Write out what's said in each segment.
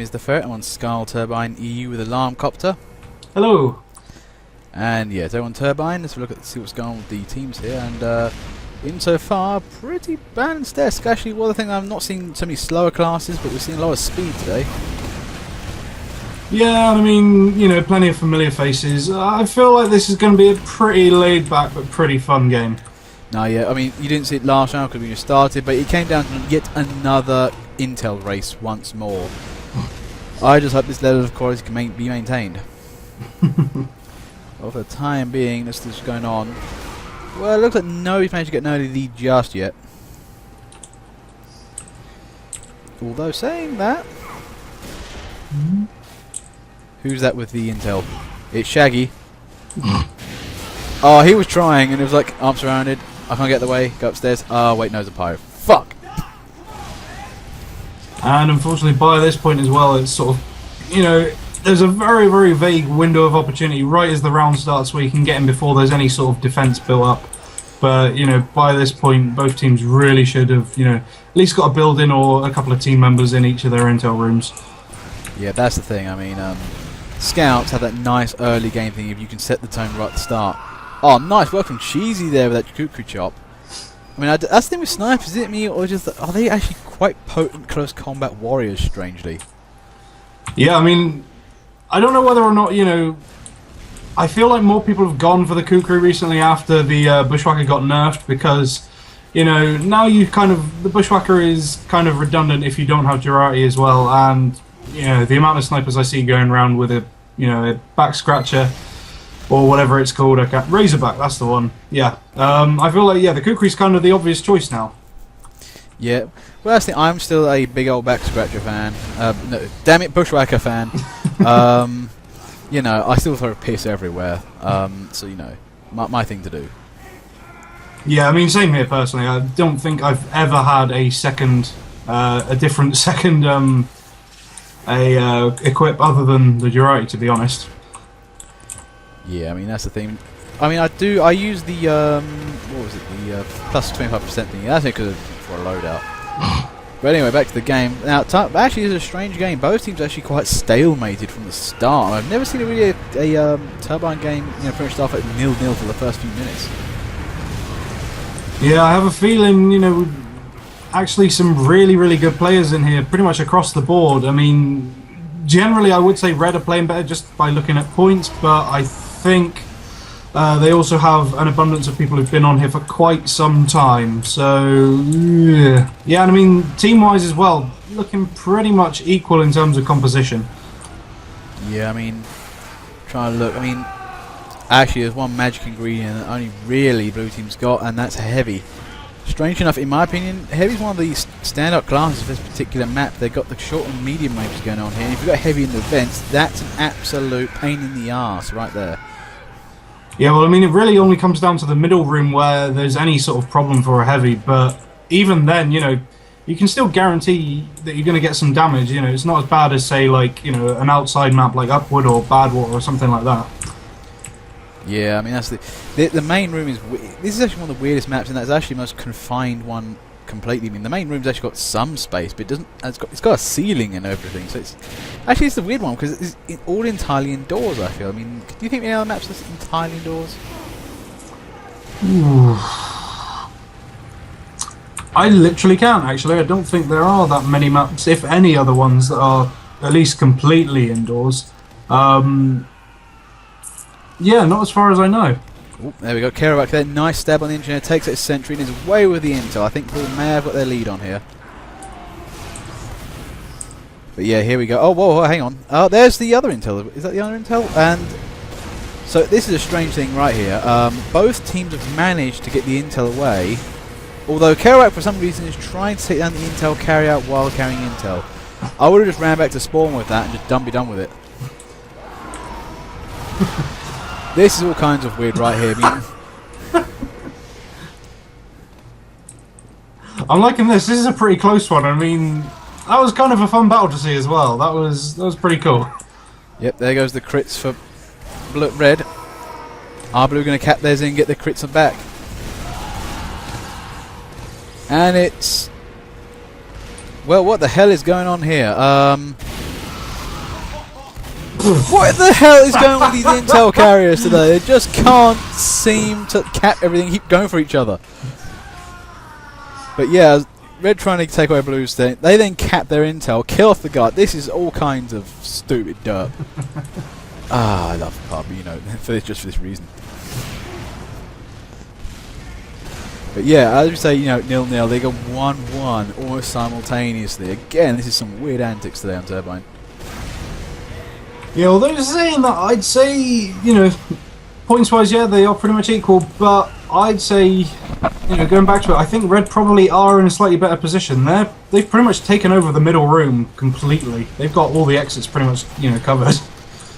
is the Ferret. I'm on Skull Turbine EU with Alarm Copter. Hello. And yeah, so on Turbine, let's look at see what's going on with the teams here. And insofar, pretty balanced desk. Actually, one of the things I've not seen so many slower classes, but we've seen a lot of speed today. Yeah, I mean, you know, plenty of familiar faces. I feel like this is going to be a pretty laid-back but pretty fun game. No, yeah, I mean, you didn't see it last round because we just started, but it came down to yet another Intel race once more. I just hope this level of quality can be maintained. Well, for the time being, this is going on. Well, it looks like nobody's managed to get an early lead just yet. Although saying that, who's that with the Intel? It's Shaggy. Oh, he was trying, and it was like, I'm surrounded. I can't get in the way. Go upstairs. Oh, wait, no, it's a pirate. Fuck! And unfortunately, by this point as well, it's sort of, you know, there's a very, very vague window of opportunity right as the round starts where you can get in before there's any sort of defense built up. But, you know, by this point, both teams really should have, you know, at least got a build-in or a couple of team members in each of their intel rooms. Yeah, that's the thing. I mean, Scouts have that nice early game thing if you can set the tone right at the start. Oh, nice work from Cheesy there with that cuckoo chop. I mean, that's the thing with snipers, is it me, or just are they actually quite potent close combat warriors, strangely? Yeah, I mean, I don't know whether or not, you know, I feel like more people have gone for the Kukri recently after the Bushwhacker got nerfed because, you know, now you kind of, the Bushwhacker is kind of redundant if you don't have Durati as well, and, you know, the amount of snipers I see going around with a, you know, a back scratcher or whatever it's called, Razorback, that's the one. Yeah, I feel like, yeah, the Kukri's kind of the obvious choice now. Yeah, well, that's the thing. I'm still a big old back scratcher fan. No, damn it, Bushwhacker fan. You know, I still throw piss everywhere. So you know, my thing to do. Yeah, I mean, same here personally. I don't think I've ever had a second, a different second, equip other than the Durati, to be honest. Yeah, I mean that's the thing. I mean, I use the what was it? The plus 25% thing. That's it because for a loadout. But anyway, back to the game. Now, actually, it's a strange game. Both teams are actually quite stalemated from the start. I've never seen a Turbine game, you know, pretty much start at 0-0 for the first few minutes. Yeah, I have a feeling, you know, actually some really, really good players in here, pretty much across the board. I mean, generally, I would say Red are playing better just by looking at points, but I think they also have an abundance of people who've been on here for quite some time. So, yeah, and I mean, team-wise as well, looking pretty much equal in terms of composition. Yeah, I mean, trying to look, I mean, actually there's one magic ingredient that only really blue team's got, and that's heavy. Strange enough, in my opinion, heavy's one of the stand-up classes for this particular map. They've got the short and medium ranges going on here. And if you've got heavy in the vents, that's an absolute pain in the arse right there. Yeah, well, I mean, it really only comes down to the middle room where there's any sort of problem for a heavy, but even then, you know, you can still guarantee that you're going to get some damage. You know, it's not as bad as, say, like, you know, an outside map like Upward or Badwater or something like that. Yeah, I mean, that's the main room is... This is actually one of the weirdest maps, and that's actually the most confined one completely. I mean, the main room's actually got some space, but it doesn't... It's got a ceiling and everything, so it's... Actually, it's the weird one, because it's all entirely indoors, I feel. I mean, do you think any other maps are entirely indoors? I literally can't, actually. I don't think there are that many maps, if any other ones, that are at least completely indoors. Yeah, not as far as I know. Ooh, there we go, Kerouac there, nice stab on the engineer, takes it sentry and is away with the intel. I think Paul may have got their lead on here. But yeah, here we go. Oh, whoa, hang on. Oh, there's the other intel. Is that the other intel? And so this is a strange thing right here. Both teams have managed to get the intel away, although Kerouac for some reason is trying to take down the intel carryout while carrying intel. I would have just ran back to spawn with that and just be done with it. This is all kinds of weird right here. I mean, I'm liking this. This is a pretty close one. I mean, that was kind of a fun battle to see as well. That was pretty cool. Yep, there goes the crits for red. Are blue going to cap theirs in and get the crits back? And it's... Well, what the hell is going on here? What the hell is going on with these intel carriers today? They just can't seem to cap everything, keep going for each other. But yeah, Red trying to take away Blue's thing. They then cap their intel, kill off the guard. This is all kinds of stupid dirt. I love pub, you know, just for this reason. But yeah, as we say, you know, 0-0. They go 1-1 almost simultaneously. Again, this is some weird antics today on Turbine. Yeah, although saying that, I'd say, you know, points-wise, yeah, they are pretty much equal, but I'd say, you know, going back to it, I think Red probably are in a slightly better position. They've pretty much taken over the middle room completely. They've got all the exits pretty much, you know, covered.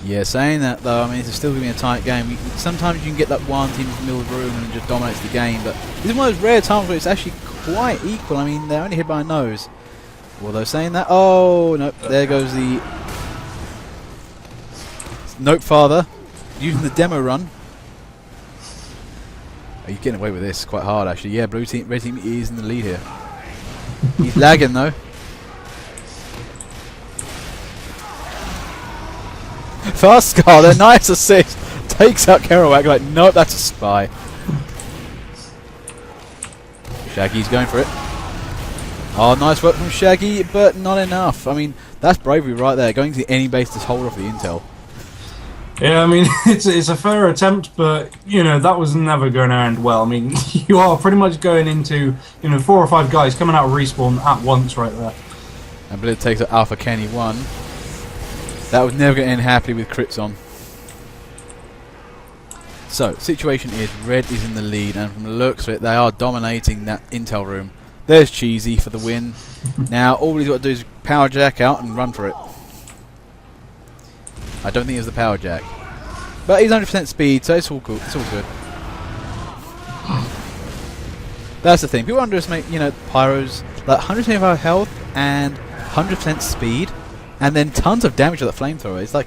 Yeah, saying that though, I mean, it's still going to be a tight game. Sometimes you can get that one team in the middle of the room and it just dominates the game, but this is one of those rare times where it's actually quite equal. I mean, they're only hit by a nose. Although saying that, oh, no, there goes the NopeFather using the demo run. Oh, he's getting away with this quite hard, actually. Yeah, red team is in the lead here. He's lagging though. Fast Scar, their nice assist, takes out Kerouac like, nope, that's a spy. Shaggy's going for it. Oh, nice work from Shaggy, but not enough. I mean, that's bravery right there, going to any base to hold off the intel. Yeah, I mean, it's a fair attempt, but, you know, that was never going to end well. I mean, you are pretty much going into, you know, 4 or 5 guys coming out of respawn at once right there. And Blitz takes out Alpha Kenny 1. That was never going to end happily with crits on. So, situation is Red is in the lead, and from the looks of it, they are dominating that intel room. There's Cheesy for the win. Now, all he's got to do is power jack out and run for it. I don't think it's the power jack. But he's 100% speed, so it's all cool. It's all good. That's the thing. People underestimate, you know, Pyros, like 125 health and 100% speed. And then tons of damage with the flamethrower. It's like,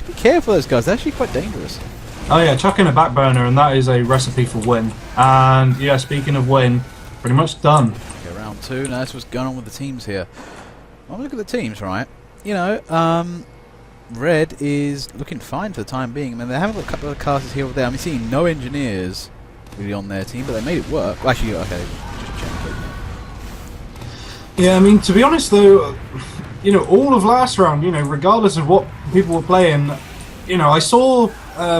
be careful those guys, they're actually quite dangerous. Oh yeah, chuck in a back burner and that is a recipe for win. And yeah, speaking of win, pretty much done. Okay, round 2, now that's what's going on with the teams here. Well, look at the teams, right? You know, Red is looking fine for the time being. I mean, they have got a couple of casters here or there. I'm seeing no engineers really on their team, but they made it work. Well, actually, okay, just check it. Yeah, I mean, to be honest though, you know, all of last round, you know, regardless of what people were playing, you know, I saw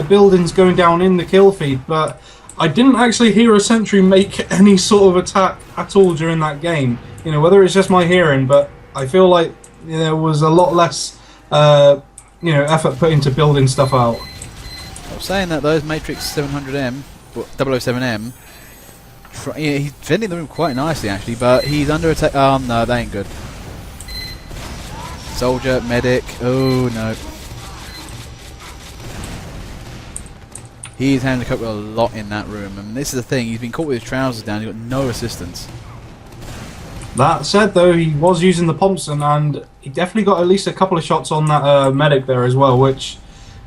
buildings going down in the kill feed, but I didn't actually hear a sentry make any sort of attack at all during that game. You know, whether it's just my hearing, but I feel like there was a lot less, you know, effort put into building stuff out. I was saying that those Matrix 700M, well, 007M, yeah, he's defending the room quite nicely actually, but he's under attack. Oh no, that ain't good. Soldier, medic, oh no. He's having to cope with a lot in that room, and this is the thing, he's been caught with his trousers down, he's got no assistance. That said though, he was using the Thompson and he definitely got at least a couple of shots on that medic there as well, which,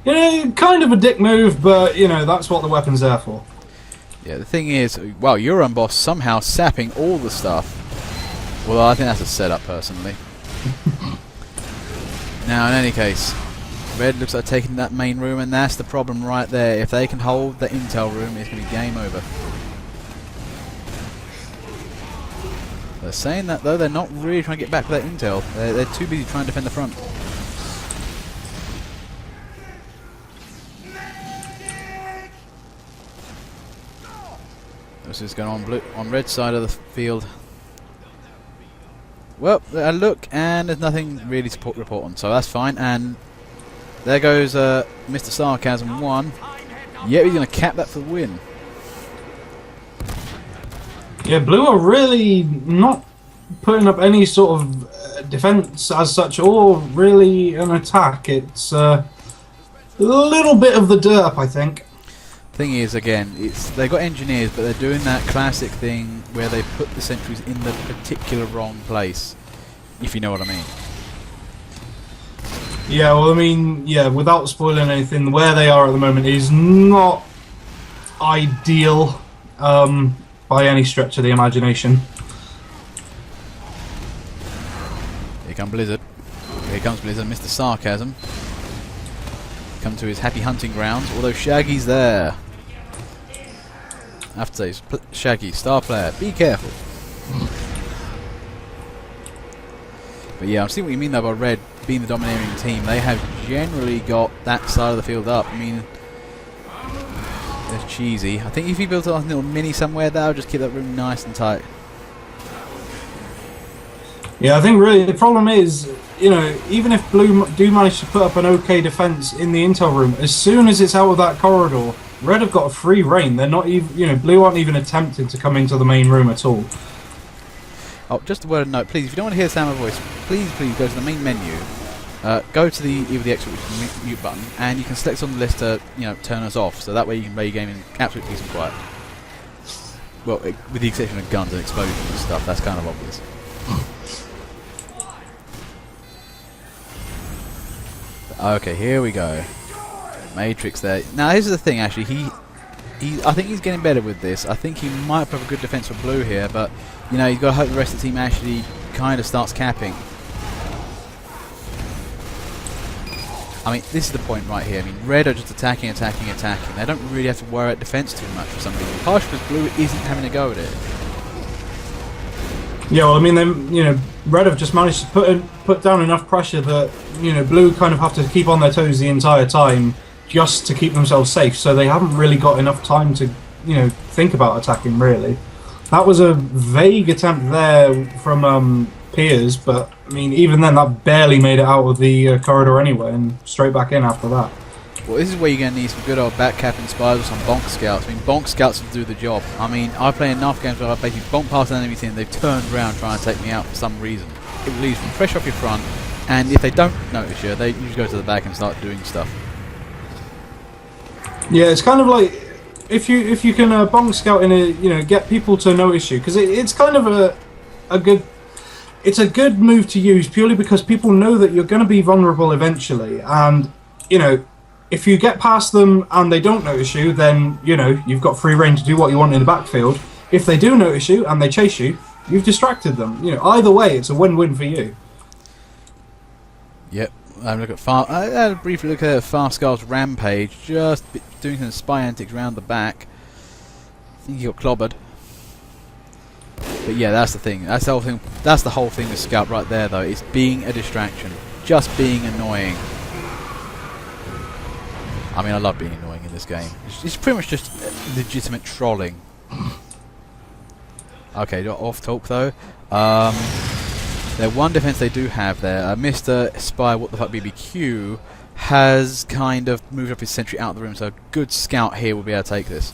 you know, kind of a dick move, but, you know, that's what the weapon's there for. Yeah, the thing is, wow, Euron Boss somehow sapping all the stuff. Well, I think that's a setup, personally. Now, in any case, Red looks like taking that main room, and that's the problem right there. If they can hold the intel room, it's going to be game over. They're saying that, though, they're not really trying to get back with that intel. They're too busy trying to defend the front. This is going on Red side of the field. Well, I look, and there's nothing really to report on, so that's fine. And there goes Mr. Sarcasm 1. Yep, he's going to cap that for the win. Yeah, Blue are really not putting up any sort of defense as such, or really an attack. It's a little bit of the derp, I think. Thing is, again, they've got engineers, but they're doing that classic thing where they put the sentries in the particular wrong place, if you know what I mean. Yeah, well, I mean, yeah, without spoiling anything, where they are at the moment is not ideal by any stretch of the imagination. Here comes Blizzard. Here comes Blizzard, Mr. Sarcasm. come to his happy hunting grounds, although Shaggy's there. I have to say, Shaggy, star player, be careful. But yeah, I'm seeing what you mean though by Red being the domineering team. They have generally got that side of the field up. I mean, it's cheesy. I think if you built a little mini somewhere, that would just keep that room nice and tight. Yeah, I think really the problem is, you know, even if Blue do manage to put up an okay defense in the intel room, as soon as it's out of that corridor, Red have got a free reign. They're not even, you know, Blue aren't even attempting to come into the main room at all. Oh, just a word of note, please. If you don't want to hear the sound of my voice, please go to the main menu. Go to either the X or the mute button, and you can select on the list to, you know, turn us off. So that way you can play your game in absolute peace and quiet. Well, with the exception of guns and explosions and stuff, that's kind of obvious. Okay, here we go. Matrix there. Now, here's the thing, actually. I think he's getting better with this. I think he might have a good defense for Blue here, but, you know, you've got to hope the rest of the team actually kind of starts capping. I mean, this is the point right here. I mean, Red are just attacking. They don't really have to worry about defense too much for some reason. Partially because Blue isn't having a go at it. Yeah, well, I mean, you know, Red have just managed to put down enough pressure that, you know, Blue kind of have to keep on their toes the entire time just to keep themselves safe. So they haven't really got enough time to, you know, think about attacking, really. That was a vague attempt there from Piers, but, I mean, even then, that barely made it out of the corridor anyway, and straight back in after that. Well, this is where you're going to need some good old backcapping spies or some bonk scouts. I mean, bonk scouts will do the job. I mean, I play enough games where I basically bonk past an enemy team and they've turned around trying to take me out for some reason. It leaves them fresh off your front, and if they don't notice you, they usually go to the back and start doing stuff. Yeah, it's kind of like if you can bonk scout in a, you know, get people to notice you, because it's kind of a good move to use purely because people know that you're going to be vulnerable eventually, and you know, if you get past them and they don't notice you, then, you know, you've got free reign to do what you want in the backfield. If they do notice you and they chase you, you've distracted them. You know, either way, it's a win-win for you. Yep. I had a brief look at Farscar's rampage, just doing some spy antics round the back. I think he got clobbered. But yeah, that's the thing. That's the whole thing. That's the whole thing with Scout right there, though. It's being a distraction, just being annoying. I mean, I love being annoying in this game. It's pretty much just legitimate trolling. Okay, off talk though. Their one defense they do have there, Mr. Spy What the Fuck BBQ has kind of moved up his sentry out of the room, so a good scout here will be able to take this.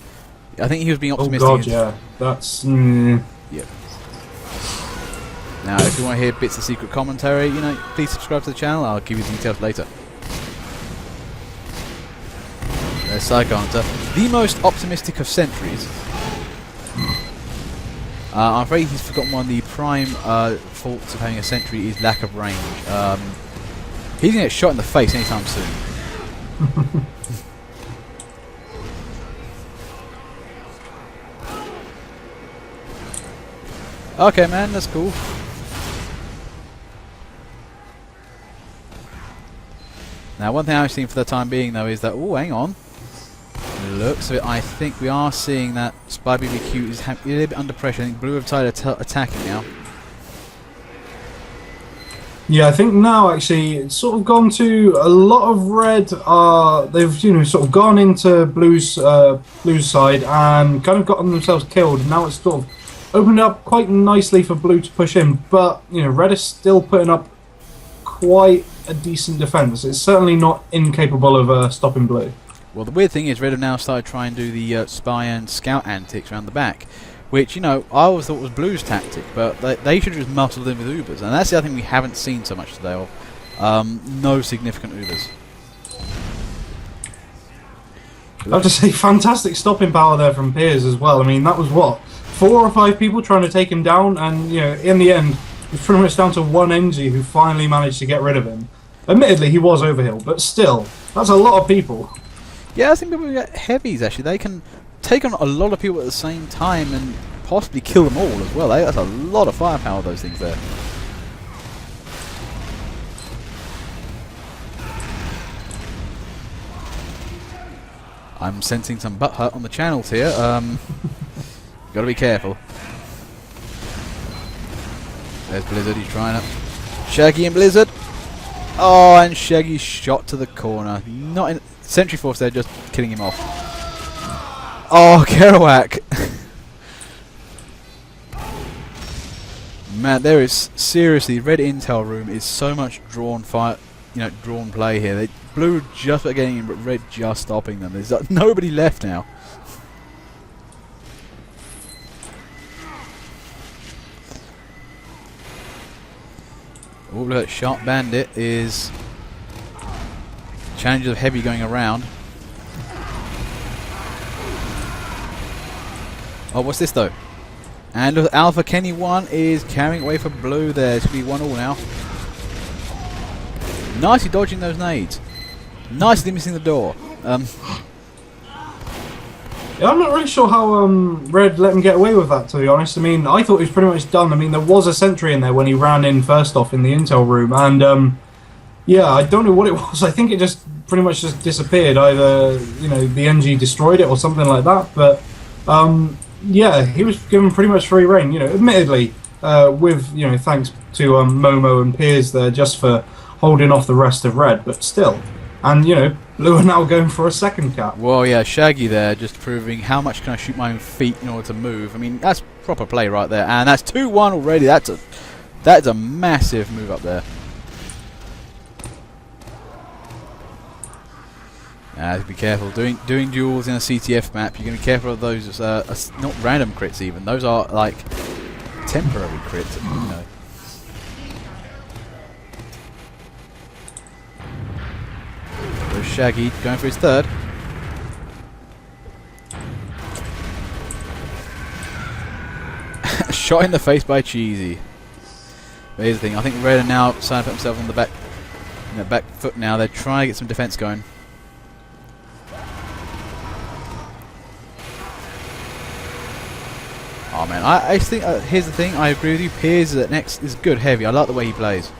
I think he was being optimistic. Oh god, yeah. That's... Yep. Now, if you want to hear bits of secret commentary, you know, please subscribe to the channel. I'll give you details later. There's Psycho Hunter, the most optimistic of sentries. I'm afraid he's forgotten one of the prime faults of having a sentry is lack of range. He's going to get shot in the face anytime soon. Okay, man, that's cool. Now, one thing I've seen for the time being, though, is that... Oh, hang on. Looks of it, I think we are seeing that Spy BBQ is a little bit under pressure. I think Blue have started attacking now. Yeah, I think now actually it's sort of gone to a lot of Red. They've, you know, sort of gone into Blue's side and kind of gotten themselves killed. And now it's sort of opened up quite nicely for Blue to push in, but you know, Red is still putting up quite a decent defense. It's certainly not incapable of stopping Blue. Well, the weird thing is Red have now started trying to do the spy and scout antics around the back, which, you know, I always thought was Blue's tactic, but they should have just muscled in with Ubers, and that's the other thing we haven't seen so much today of. No significant Ubers. I have to say, fantastic stopping power there from Piers as well. I mean, that was what, 4 or 5 people trying to take him down, and you know, in the end, it's pretty much down to one NG who finally managed to get rid of him. Admittedly, he was overhill, but still, that's a lot of people. Yeah, I think people get heavies, actually. They can take on a lot of people at the same time and possibly kill them all as well. That's a lot of firepower, those things there. I'm sensing some butt hurt on the channels here. Gotta be careful. There's Blizzard, he's trying to... Shaggy and Blizzard! Oh, and Shaggy shot to the corner. Not in... Sentry Force there, just killing him off. Oh, Kerouac! Man, there is seriously... Red Intel Room is so much drawn fire... You know, drawn play here. They Blue just about getting in, but Red just stopping them. There's nobody left now. Oh, look, Sharp Bandit is... Challenges of Heavy going around. Oh, what's this though? And look, Alpha Kenny 1 is carrying away for Blue there. It's going to be 1-1 now. Nicely dodging those nades. Nicely missing the door. Yeah, I'm not really sure how Red let him get away with that, to be honest. I mean, I thought he was pretty much done. I mean, there was a sentry in there when he ran in first off in the intel room, and yeah, I don't know what it was. I think it just pretty much just disappeared. Either, you know, the NG destroyed it or something like that. But yeah, he was given pretty much free reign. You know, admittedly, with, you know, thanks to Momo and Piers there just for holding off the rest of Red, but still. And, you know, Blue are now going for a second cap. Well, yeah, Shaggy there just proving how much can I shoot my own feet in order to move. I mean, that's proper play right there. And that's 2-1 already. That's a massive move up there. Be careful. Doing duels in a CTF map, you're going to be careful of those, not random crits even. Those are, like, temporary crits, you know. There's Shaggy going for his third. Shot in the face by Cheesy. But here's the thing, I think Red are now starting to put themselves on the back foot now. They're trying to get some defense going. Oh man, I think here's the thing. I agree with you. Piers next is good heavy. I like the way he plays.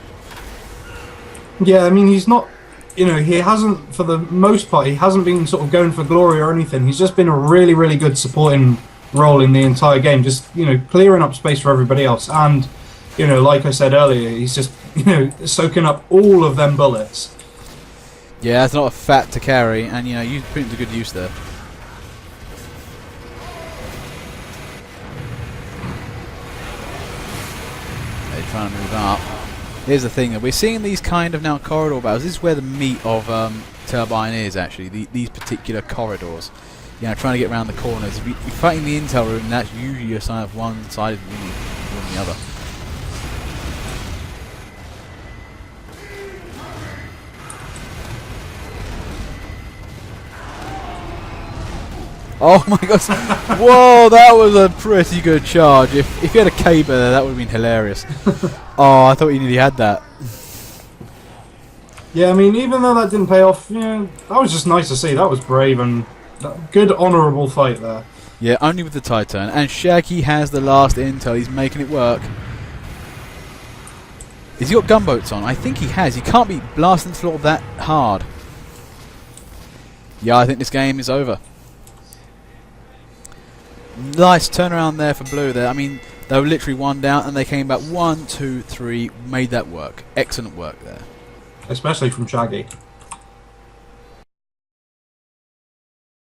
Yeah, I mean, he's not. You know, he hasn't, for the most part, he hasn't been sort of going for glory or anything. He's just been a really, really good supporting role in the entire game. Just, you know, clearing up space for everybody else. And, you know, like I said earlier, he's just, you know, soaking up all of them bullets. Yeah, that's not a fat to carry, and, you know, you put it to good use there. They're trying to move up. Here's the thing, we're seeing these kind of now corridor battles. This is where the meat of Turbine is, actually, these particular corridors. You know, trying to get around the corners. If you're fighting the intel room, that's usually a sign of one side winning more than the other. Oh my god, whoa, that was a pretty good charge. If you had a caber there, that would have been hilarious. Oh, I thought you nearly had that. Yeah, I mean, even though that didn't pay off, you know, that was just nice to see. That was brave and good, honourable fight there. Yeah, only with the Titan. And Shaggy has the last intel. He's making it work. Has he got gunboats on? I think he has. He can't be blasting the floor that hard. Yeah, I think this game is over. Nice turnaround there for Blue there. I mean, they were literally one down and they came back 1, 2, 3, made that work. Excellent work there. Especially from Shaggy.